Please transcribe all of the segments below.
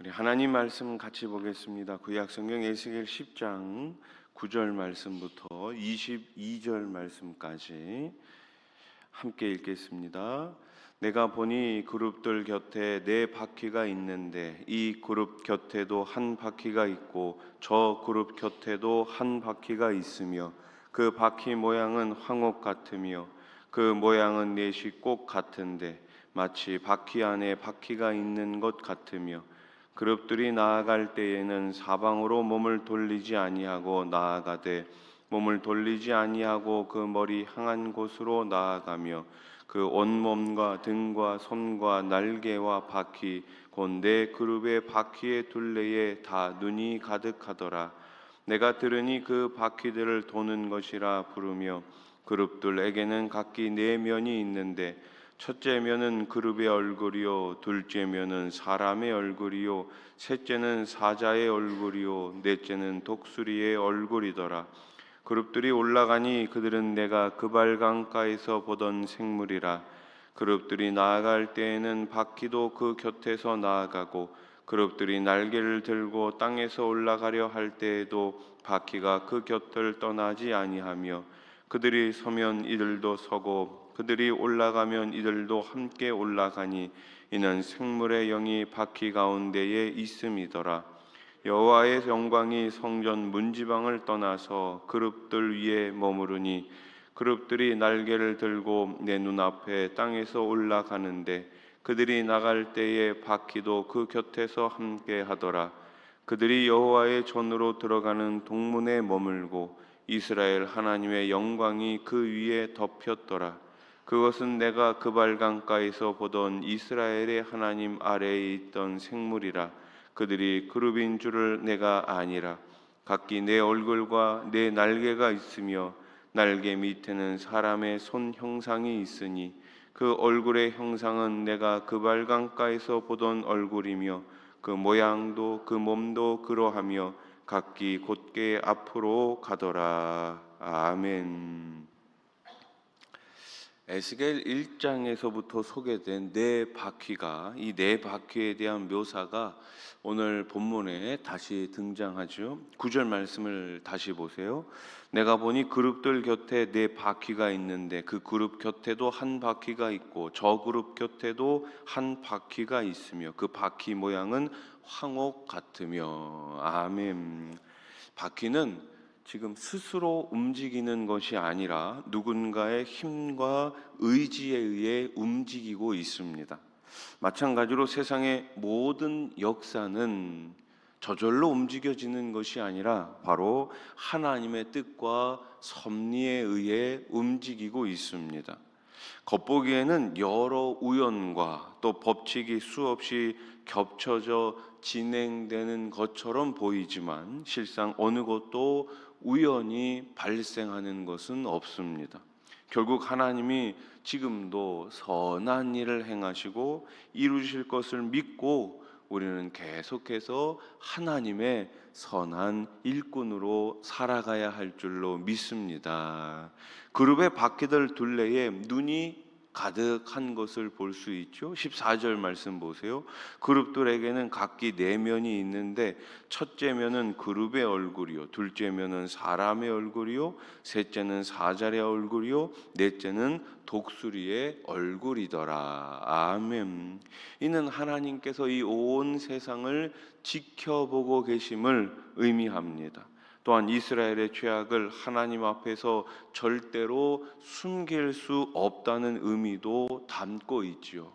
우리 하나님 말씀 같이 보겠습니다. 구약 성경 에스겔 10장 9절 말씀부터 22절 말씀까지 함께 읽겠습니다. 내가 보니 그룹들 곁에 네 바퀴가 있는데 이 그룹 곁에도 한 바퀴가 있고 저 그룹 곁에도 한 바퀴가 있으며 그 바퀴 모양은 황옥 같으며 그 모양은 넷이 꼭 같은데 마치 바퀴 안에 바퀴가 있는 것 같으며 그룹들이 나아갈 때에는 사방으로 몸을 돌리지 아니하고 나아가되 몸을 돌리지 아니하고 그 머리 향한 곳으로 나아가며 그 온몸과 등과 손과 날개와 바퀴 곧 네 그룹의 바퀴의 둘레에 다 눈이 가득하더라. 내가 들으니 그 바퀴들을 도는 것이라 부르며 그룹들에게는 각기 네 면이 있는데 첫째 면은 그룹의 얼굴이요 둘째 면은 사람의 얼굴이요 셋째는 사자의 얼굴이요 넷째는 독수리의 얼굴이더라. 그룹들이 올라가니 그들은 내가 그발강가에서 보던 생물이라. 그룹들이 나아갈 때에는 바퀴도 그 곁에서 나아가고 그룹들이 날개를 들고 땅에서 올라가려 할 때에도 바퀴가 그 곁을 떠나지 아니하며 그들이 서면 이들도 서고 그들이 올라가면 이들도 함께 올라가니 이는 생물의 영이 바퀴 가운데에 있음이더라. 여호와의 영광이 성전 문지방을 떠나서 그룹들 위에 머무르니 그룹들이 날개를 들고 내 눈앞에 땅에서 올라가는데 그들이 나갈 때에 바퀴도 그 곁에서 함께 하더라. 그들이 여호와의 전으로 들어가는 동문에 머물고 이스라엘 하나님의 영광이 그 위에 덮였더라. 그것은 내가 그발강가에서 보던 이스라엘의 하나님 아래에 있던 생물이라. 그들이 그룹인 줄을 내가 아니라. 각기 내 얼굴과 내 날개가 있으며 날개 밑에는 사람의 손 형상이 있으니 그 얼굴의 형상은 내가 그발강가에서 보던 얼굴이며 그 모양도 그 몸도 그러하며 각기 곧게 앞으로 가더라. 아멘. 에스겔 1장에서부터 소개된 네 바퀴가 이 네 바퀴에 대한 묘사가 오늘 본문에 다시 등장하죠. 9절 말씀을 다시 보세요. 내가 보니 그룹들 곁에 네 바퀴가 있는데 그 그룹 곁에도 한 바퀴가 있고 저 그룹 곁에도 한 바퀴가 있으며 그 바퀴 모양은 황옥 같으며. 아멘. 바퀴는 지금 스스로 움직이는 것이 아니라 누군가의 힘과 의지에 의해 움직이고 있습니다. 마찬가지로 세상의 모든 역사는 저절로 움직여지는 것이 아니라 바로 하나님의 뜻과 섭리에 의해 움직이고 있습니다. 겉보기에는 여러 우연과 또 법칙이 수없이 겹쳐져 진행되는 것처럼 보이지만 실상 어느 것도 우연히 발생하는 것은 없습니다. 결국 하나님이 지금도 선한 일을 행하시고 이루실 것을 믿고 우리는 계속해서 하나님의 선한 일꾼으로 살아가야 할 줄로 믿습니다. 그룹의 바퀴들 둘레에 눈이 가득한 것을 볼 수 있죠. 14절 말씀 보세요. 그룹들에게는 각기 네 면이 있는데 첫째 면은 그룹의 얼굴이요 둘째 면은 사람의 얼굴이요 셋째는 사자의 얼굴이요 넷째는 독수리의 얼굴이더라. 아멘. 이는 하나님께서 이 온 세상을 지켜보고 계심을 의미합니다. 또한 이스라엘의 죄악을 하나님 앞에서 절대로 숨길 수 없다는 의미도 담고 있지요.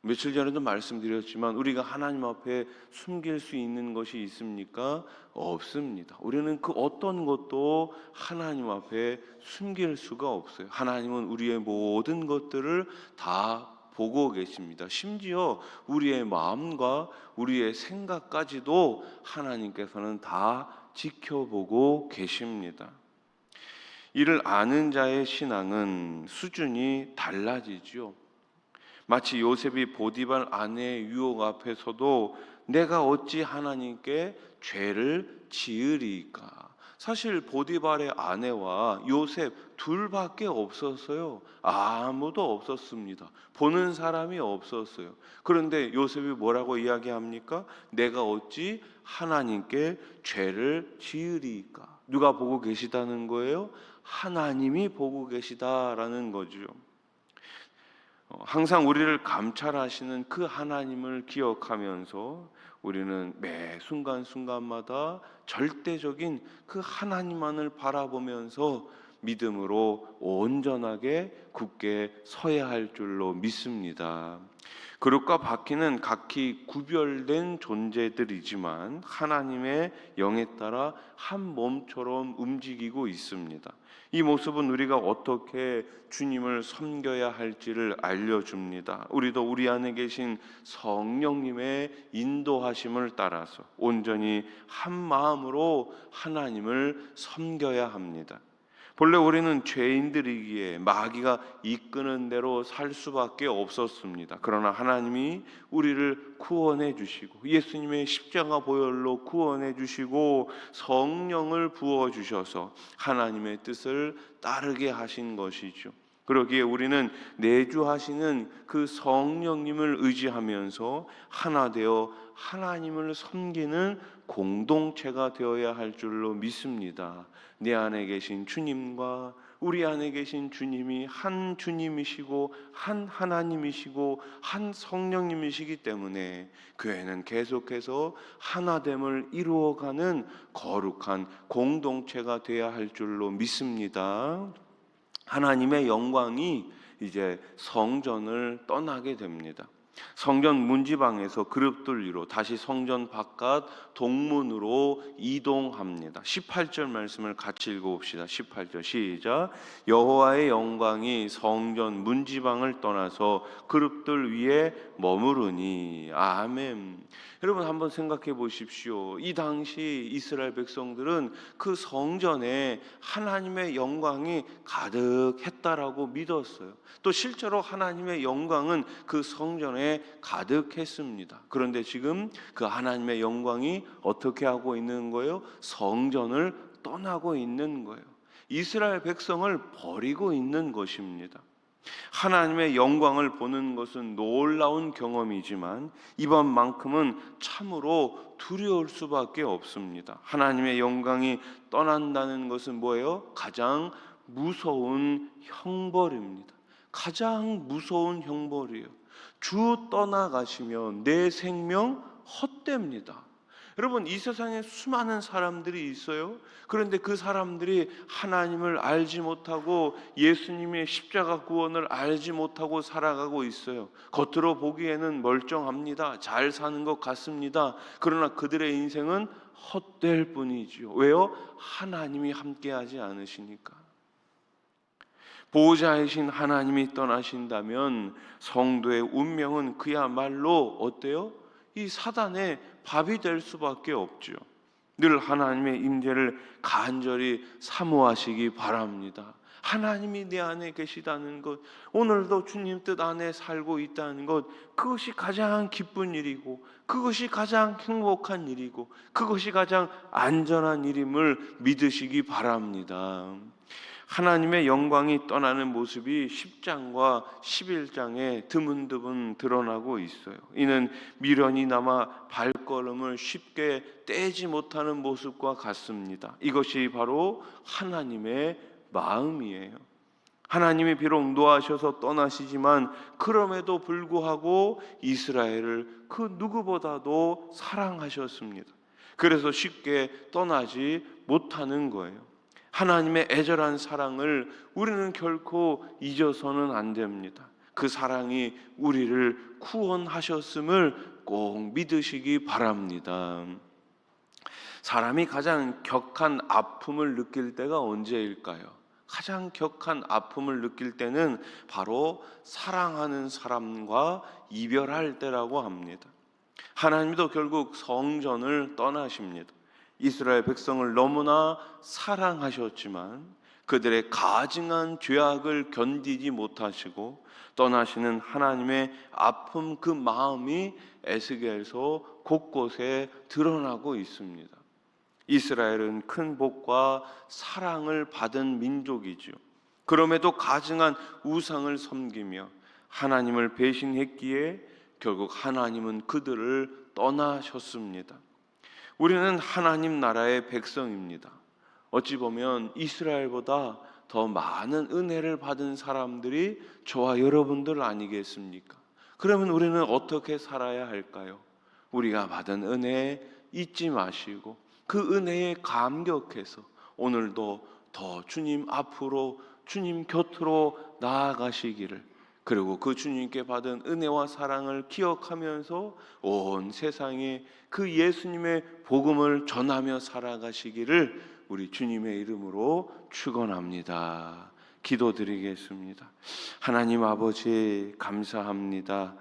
며칠 전에도 말씀드렸지만 우리가 하나님 앞에 숨길 수 있는 것이 있습니까? 없습니다. 우리는 그 어떤 것도 하나님 앞에 숨길 수가 없어요. 하나님은 우리의 모든 것들을 다 보고 계십니다. 심지어 우리의 마음과 우리의 생각까지도 하나님께서는 다 지켜보고 계십니다. 이를 아는 자의 신앙은 수준이 달라지죠. 마치 요셉이 보디발 아내의 유혹 앞에서도 내가 어찌 하나님께 죄를 지으리까? 사실 보디발의 아내와 요셉 둘밖에 없었어요. 아무도 없었습니다. 보는 사람이 없었어요. 그런데 요셉이 뭐라고 이야기합니까? 내가 어찌 하나님께 죄를 지으리까? 누가 보고 계시다는 거예요? 하나님이 보고 계시다라는 거죠. 항상 우리를 감찰하시는 그 하나님을 기억하면서 우리는 매 순간순간마다 절대적인 그 하나님만을 바라보면서 믿음으로 온전하게 굳게 서야 할 줄로 믿습니다. 그릇과 바퀴는 각기 구별된 존재들이지만 하나님의 영에 따라 한 몸처럼 움직이고 있습니다. 이 모습은 우리가 어떻게 주님을 섬겨야 할지를 알려줍니다. 우리도 우리 안에 계신 성령님의 인도하심을 따라서 온전히 한 마음으로 하나님을 섬겨야 합니다. 본래 우리는 죄인들이기에 마귀가 이끄는 대로 살 수밖에 없었습니다. 그러나 하나님이 우리를 구원해 주시고 예수님의 십자가 보혈로 구원해 주시고 성령을 부어 주셔서 하나님의 뜻을 따르게 하신 것이죠. 그러기에 우리는 내주하시는 그 성령님을 의지하면서 하나 되어 하나님을 섬기는 공동체가 되어야 할 줄로 믿습니다. 내 안에 계신 주님과 우리 안에 계신 주님이 한 주님이시고 한 하나님이시고 한 성령님이시기 때문에 교회는 계속해서 하나됨을 이루어가는 거룩한 공동체가 되어야 할 줄로 믿습니다. 하나님의 영광이 이제 성전을 떠나게 됩니다. 성전 문지방에서 그룹들 위로 다시 성전 바깥 동문으로 이동합니다. 18절 말씀을 같이 읽어봅시다. 18절 시작. 여호와의 영광이 성전 문지방을 떠나서 그룹들 위에 머무르니. 아멘. 여러분 한번 생각해 보십시오. 이 당시 이스라엘 백성들은 그 성전에 하나님의 영광이 가득했다라고 믿었어요. 또 실제로 하나님의 영광은 그 성전에 가득했습니다. 그런데 지금 그 하나님의 영광이 어떻게 하고 있는 거예요? 성전을 떠나고 있는 거예요. 이스라엘 백성을 버리고 있는 것입니다. 하나님의 영광을 보는 것은 놀라운 경험이지만 이번만큼은 참으로 두려울 수밖에 없습니다. 하나님의 영광이 떠난다는 것은 뭐예요? 가장 무서운 형벌입니다. 가장 무서운 형벌이에요. 주 떠나가시면 내 생명 헛됩니다. 여러분 이 세상에 수많은 사람들이 있어요. 그런데 그 사람들이 하나님을 알지 못하고 예수님의 십자가 구원을 알지 못하고 살아가고 있어요. 겉으로 보기에는 멀쩡합니다. 잘 사는 것 같습니다. 그러나 그들의 인생은 헛될 뿐이지요. 왜요? 하나님이 함께하지 않으시니까. 보호자이신 하나님이 떠나신다면 성도의 운명은 그야말로 어때요? 이 사단의 밥이 될 수밖에 없죠. 늘 하나님의 임재를 간절히 사모하시기 바랍니다. 하나님이 내 안에 계시다는 것, 오늘도 주님 뜻 안에 살고 있다는 것, 그것이 가장 기쁜 일이고 그것이 가장 행복한 일이고 그것이 가장 안전한 일임을 믿으시기 바랍니다. 하나님의 영광이 떠나는 모습이 10장과 11장에 드문드문 드러나고 있어요. 이는 미련이 남아 발걸음을 쉽게 떼지 못하는 모습과 같습니다. 이것이 바로 하나님의 마음이에요. 하나님이 비록 노하셔서 떠나시지만 그럼에도 불구하고 이스라엘을 그 누구보다도 사랑하셨습니다. 그래서 쉽게 떠나지 못하는 거예요. 하나님의 애절한 사랑을 우리는 결코 잊어서는 안 됩니다. 그 사랑이 우리를 구원하셨음을 꼭 믿으시기 바랍니다. 사람이 가장 격한 아픔을 느낄 때가 언제일까요? 가장 격한 아픔을 느낄 때는 바로 사랑하는 사람과 이별할 때라고 합니다. 하나님도 결국 성전을 떠나십니다. 이스라엘 백성을 너무나 사랑하셨지만 그들의 가증한 죄악을 견디지 못하시고 떠나시는 하나님의 아픔 그 마음이 에스겔서 곳곳에 드러나고 있습니다. 이스라엘은 큰 복과 사랑을 받은 민족이죠. 그럼에도 가증한 우상을 섬기며 하나님을 배신했기에 결국 하나님은 그들을 떠나셨습니다. 우리는 하나님 나라의 백성입니다. 어찌 보면 이스라엘보다 더 많은 은혜를 받은 사람들이 저와 여러분들 아니겠습니까? 그러면 우리는 어떻게 살아야 할까요? 우리가 받은 은혜 잊지 마시고 그 은혜에 감격해서 오늘도 더 주님 앞으로, 주님 곁으로 나아가시기를, 그리고 그 주님께 받은 은혜와 사랑을 기억하면서 온 세상에 그 예수님의 복음을 전하며 살아가시기를 우리 주님의 이름으로 축원합니다. 기도드리겠습니다. 하나님 아버지, 감사합니다.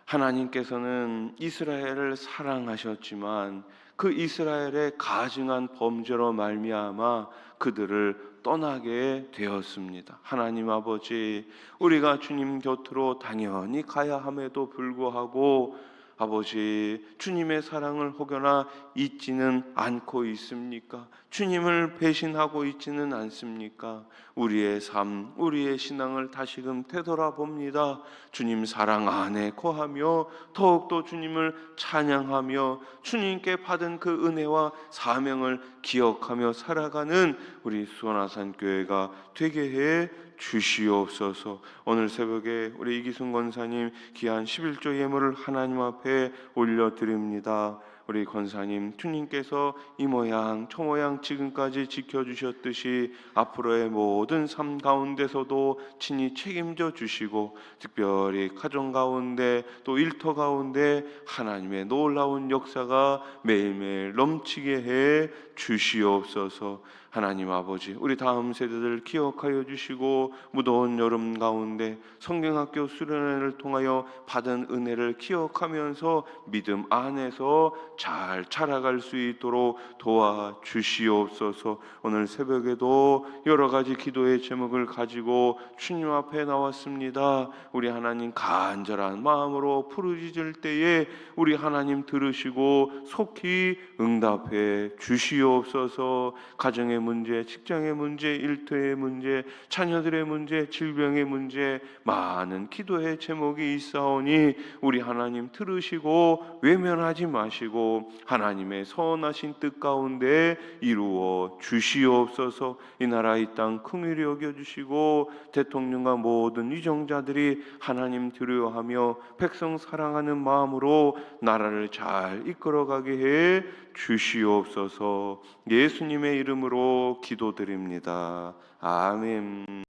하나님께서는 이스라엘을 사랑하셨지만 그 이스라엘의 가증한 범죄로 말미암아 그들을 떠나게 되었습니다. 하나님 아버지, 우리가 주님 곁으로 당연히 가야 함에도 불구하고 아버지, 주님의 사랑을 혹여나 잊지는 않고 있습니까? 주님을 배신하고 있지는 않습니까? 우리의 삶, 우리의 신앙을 다시금 되돌아봅니다. 주님 사랑 안에 거하며 더욱더 주님을 찬양하며 주님께 받은 그 은혜와 사명을 기억하며 살아가는 우리 수원아산 교회가 되게 해 주시옵소서. 오늘 새벽에 우리 이기순 권사님 귀한 11조 예물을 하나님 앞에 올려드립니다. 우리 권사님, 주님께서 이 모양 저 모양 지금까지 지켜주셨듯이 앞으로의 모든 삶 가운데서도 친히 책임져 주시고 특별히 가정 가운데 또 일터 가운데 하나님의 놀라운 역사가 매일매일 넘치게 해 주시옵소서. 하나님 아버지, 우리 다음 세대들 기억하여 주시고 무더운 여름 가운데 성경학교 수련회를 통하여 받은 은혜를 기억하면서 믿음 안에서 잘 자라갈 수 있도록 도와주시옵소서. 오늘 새벽에도 여러 가지 기도의 제목을 가지고 주님 앞에 나왔습니다. 우리 하나님 간절한 마음으로 부르짖을 때에 우리 하나님 들으시고 속히 응답해 주시옵소서. 가정의 문제, 직장의 문제, 일터의 문제, 자녀들의 문제, 질병의 문제, 많은 기도의 제목이 있사오니 우리 하나님 들으시고 외면하지 마시고 하나님의 선하신 뜻 가운데 이루어 주시옵소서. 이 나라 이 땅 긍휼히 여겨주시고 대통령과 모든 위정자들이 하나님 두려워하며 백성 사랑하는 마음으로 나라를 잘 이끌어가게 해 주시옵소서. 예수님의 이름으로 기도드립니다. 아멘.